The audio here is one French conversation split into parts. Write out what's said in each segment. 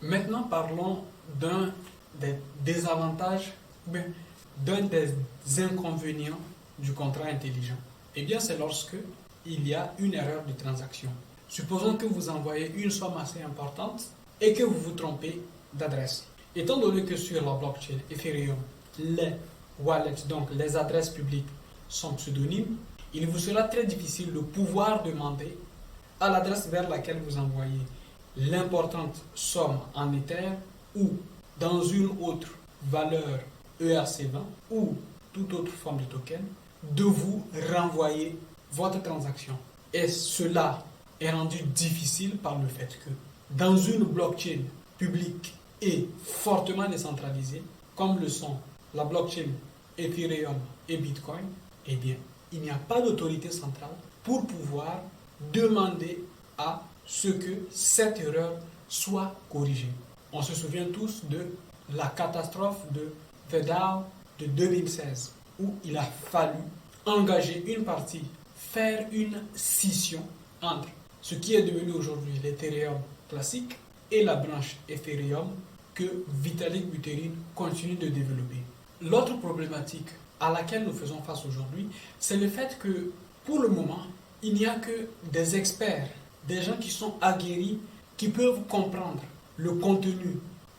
Maintenant, parlons d'un des désavantages, d'un des inconvénients du contrat intelligent. Eh bien, c'est lorsque il y a une erreur de transaction. Supposons que vous envoyez une somme assez importante et que vous vous trompez d'adresse. Étant donné que sur la blockchain Ethereum, les wallets, donc les adresses publiques, sont pseudonymes, il vous sera très difficile de pouvoir demander à l'adresse vers laquelle vous envoyez l'importante somme en Ether ou dans une autre valeur ERC20 ou toute autre forme de token, de vous renvoyer votre transaction. Et cela est rendu difficile par le fait que dans une blockchain publique et fortement décentralisée, comme le sont la blockchain Ethereum et Bitcoin, eh bien, il n'y a pas d'autorité centrale pour pouvoir demander à ce que cette erreur soit corrigée. On se souvient tous de la catastrophe de The DAO de 2016, où il a fallu engager une partie, faire une scission entre ce qui est devenu aujourd'hui l'Ethereum classique et la branche Ethereum que Vitalik Buterin continue de développer. L'autre problématique à laquelle nous faisons face aujourd'hui, c'est le fait que pour le moment, il n'y a que des experts, des gens qui sont aguerris, qui peuvent comprendre le contenu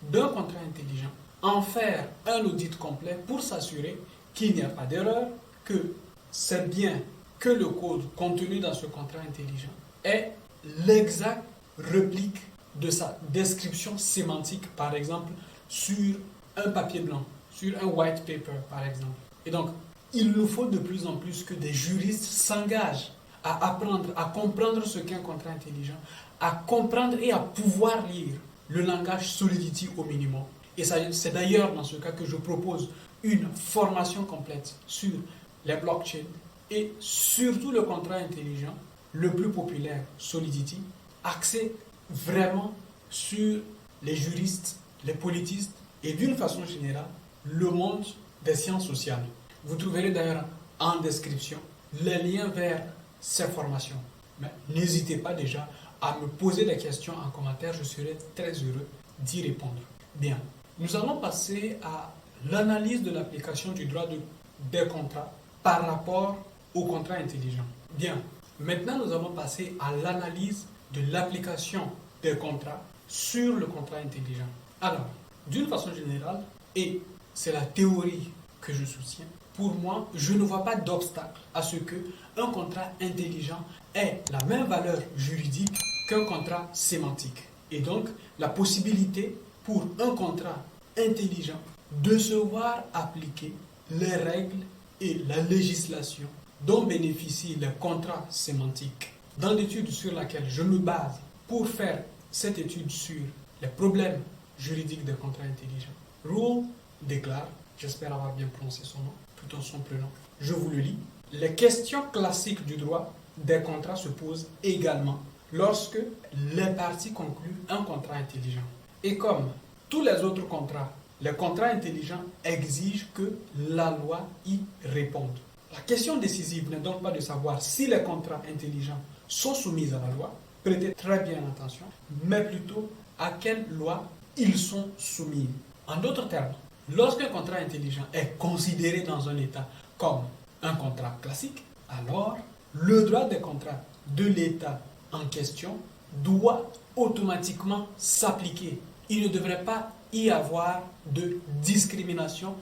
d'un contrat intelligent, en faire un audit complet pour s'assurer qu'il n'y a pas d'erreur, que c'est bien que le code contenu dans ce contrat intelligent est l'exact réplique de sa description sémantique, par exemple, sur un papier blanc, sur un white paper, par exemple. Et donc, il nous faut de plus en plus que des juristes s'engagent à apprendre, à comprendre ce qu'est un contrat intelligent, à comprendre et à pouvoir lire le langage Solidity au minimum. Et c'est d'ailleurs dans ce cas que je propose une formation complète sur les blockchains et surtout le contrat intelligent, le plus populaire, Solidity, axé vraiment sur les juristes, les politistes et d'une façon générale, le monde des sciences sociales. Vous trouverez d'ailleurs en description les liens vers ces formations. Mais n'hésitez pas déjà à me poser des questions en commentaire, je serai très heureux d'y répondre. Bien, nous allons passer à l'analyse de l'application du droit des contrats par rapport au contrat intelligent. Bien, maintenant nous allons passer à l'analyse de l'application des contrats sur le contrat intelligent. Alors, d'une façon générale, et c'est la théorie que je soutiens, pour moi, je ne vois pas d'obstacle à ce qu'un contrat intelligent ait la même valeur juridique qu'un contrat sémantique. Et donc, la possibilité pour un contrat intelligent de se voir appliquer les règles et la législation dont bénéficient les contrats sémantiques. Dans l'étude sur laquelle je me base pour faire cette étude sur les problèmes juridiques des contrats intelligents, Rule déclare, j'espère avoir bien prononcé son nom, plutôt son prénom, je vous le lis. Les questions classiques du droit des contrats se posent également lorsque les parties concluent un contrat intelligent. Et comme tous les autres contrats, les contrats intelligents exigent que la loi y réponde. La question décisive n'est donc pas de savoir si les contrats intelligents sont soumis à la loi, prêtez très bien attention, mais plutôt à quelle loi ils sont soumis. En d'autres termes, lorsqu'un contrat intelligent est considéré dans un État comme un contrat classique, alors le droit des contrats de l'État en question doit automatiquement s'appliquer. Il ne devrait pas y avoir de discrimination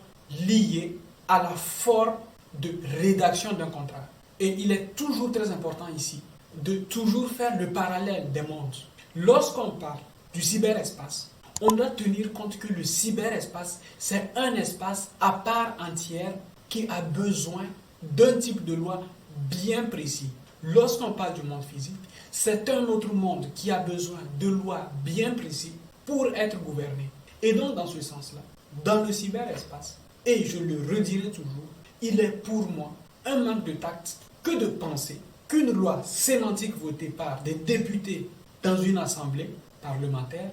liée à la forme de rédaction d'un contrat. Et il est toujours très important ici de toujours faire le parallèle des mondes. Lorsqu'on parle du cyberespace, on doit tenir compte que le cyberespace, c'est un espace à part entière qui a besoin d'un type de loi bien précis. Lorsqu'on parle du monde physique, c'est un autre monde qui a besoin de lois bien précises pour être gouverné. Et donc, dans ce sens-là, dans le cyberespace, et je le redirai toujours, il est pour moi un manque de tact que de penser qu'une loi sémantique votée par des députés dans une assemblée parlementaire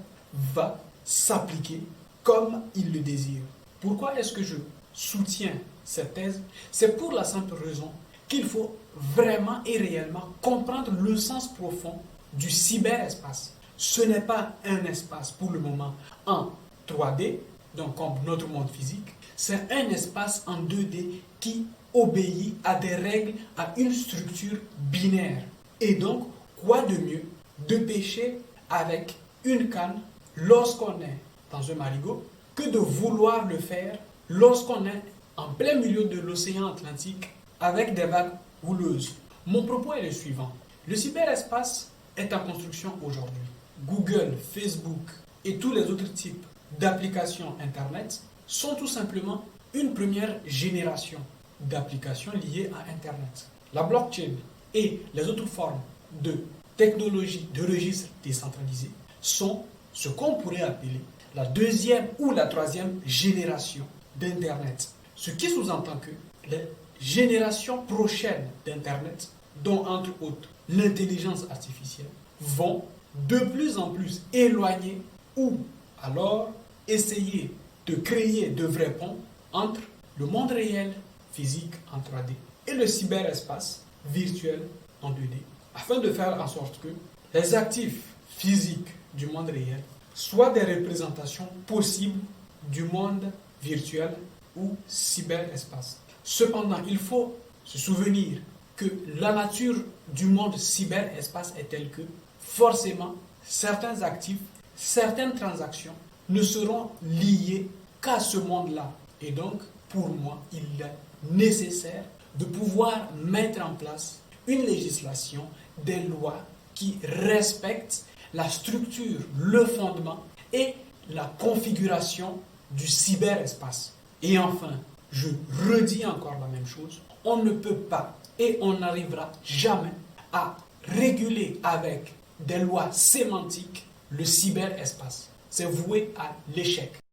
va s'appliquer comme ils le désirent. Pourquoi est-ce que je soutiens cette thèse? C'est pour la simple raison qu'il faut vraiment et réellement comprendre le sens profond du cyberespace. ce n'est pas un espace pour le moment en 3D, donc comme notre monde physique, c'est un espace en 2D qui obéit à des règles, à une structure binaire. Et donc, quoi de mieux de pêcher avec une canne lorsqu'on est dans un marigot que de vouloir le faire lorsqu'on est en plein milieu de l'océan Atlantique avec des vagues houleuses. Mon propos est le suivant. Le cyberespace est en construction aujourd'hui. Google, Facebook et tous les autres types d'applications Internet sont tout simplement une première génération d'applications liées à Internet. La blockchain et les autres formes de technologies de registres décentralisés sont ce qu'on pourrait appeler la deuxième ou la troisième génération d'Internet. Ce qui sous-entend que les générations prochaines d'Internet, dont entre autres l'intelligence artificielle, vont de plus en plus éloigner ou alors essayer de créer de vrais ponts entre le monde réel physique en 3D et le cyberespace virtuel en 2D, afin de faire en sorte que les actifs physiques du monde réel soient des représentations possibles du monde virtuel ou cyberespace. Cependant, il faut se souvenir que la nature du monde cyberespace est telle que forcément certains actifs, certaines transactions ne seront liées qu'à ce monde-là. Et donc, pour moi, il est nécessaire de pouvoir mettre en place une législation, des lois qui respectent la structure, le fondement et la configuration du cyberespace. Et enfin, je redis encore la même chose, on ne peut pas et on n'arrivera jamais à réguler avec des lois sémantiques le cyberespace. C'est voué à l'échec.